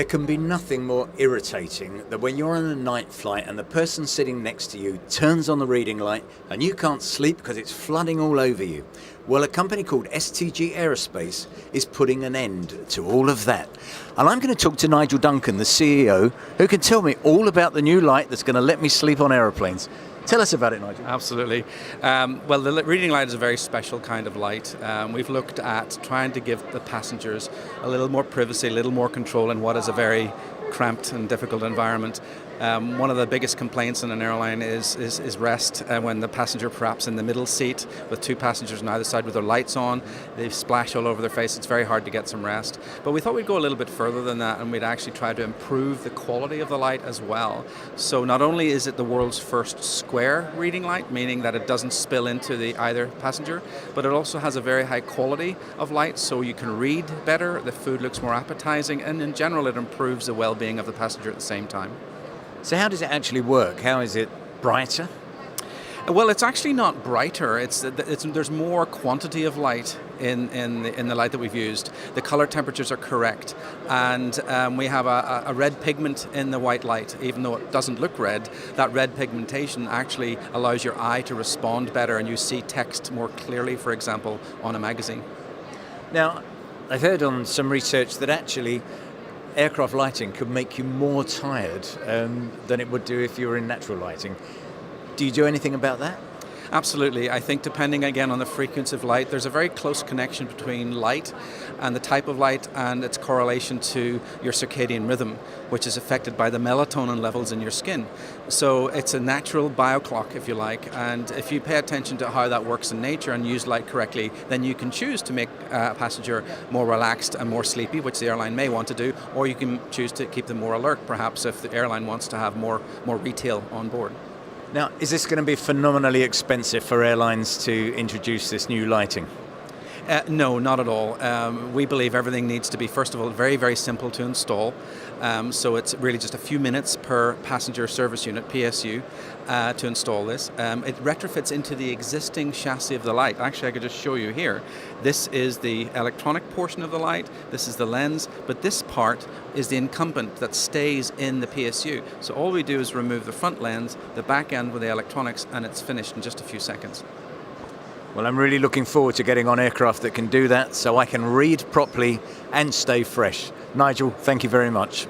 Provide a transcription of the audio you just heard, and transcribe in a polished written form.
There can be nothing more irritating than when you're on a night flight and the person sitting next to you turns on the reading light and you can't sleep because it's flooding all over you. Well, a company called STG Aerospace is putting an end to all of that. And I'm going to talk to Nigel Duncan, the CEO, who can tell me all about the new light that's going to let me sleep on aeroplanes. Tell us about it, Nigel. Absolutely. Well, the reading light is a very special kind of light. We've looked at trying to give the passengers a little more privacy, a little more control in what is a very cramped and difficult environment. One of the biggest complaints in an airline is rest when the passenger perhaps in the middle seat with two passengers on either side with their lights on, they splash all over their face. It's very hard to get some rest. But we thought we'd go a little bit further than that, and we'd actually try to improve the quality of the light as well. So not only is it the world's first square reading light, meaning that it doesn't spill into either passenger, but it also has a very high quality of light, so you can read better, the food looks more appetizing, and in general it improves the well-being of the passenger at the same time. So how does it actually work? How is it brighter? Well, it's actually not brighter. There's more quantity of light in the light that we've used. The color temperatures are correct, and we have a red pigment in the white light. Even though it doesn't look red, that red pigmentation actually allows your eye to respond better, and you see text more clearly, for example, on a magazine. Now, I've heard on some research that actually aircraft lighting could make you more tired than it would do if you were in natural lighting. Do you do anything about that? Absolutely. I think depending again on the frequency of light, there's a very close connection between light and the type of light and its correlation to your circadian rhythm, which is affected by the melatonin levels in your skin. So it's a natural bioclock, if you like, and if you pay attention to how that works in nature and use light correctly, then you can choose to make a passenger more relaxed and more sleepy, which the airline may want to do, or you can choose to keep them more alert, perhaps, if the airline wants to have more retail on board. Now, is this going to be phenomenally expensive for airlines to introduce this new lighting? No, not at all. We believe everything needs to be, first of all, very, very simple to install. So it's really just a few minutes per passenger service unit, PSU, to install this. It retrofits into the existing chassis of the light. Actually, I could just show you here. This is the electronic portion of the light. This is the lens, but this part is the incumbent that stays in the PSU. So all we do is remove the front lens, the back end with the electronics, and it's finished in just a few seconds. Well, I'm really looking forward to getting on aircraft that can do that so I can read properly and stay fresh. Nigel, thank you very much.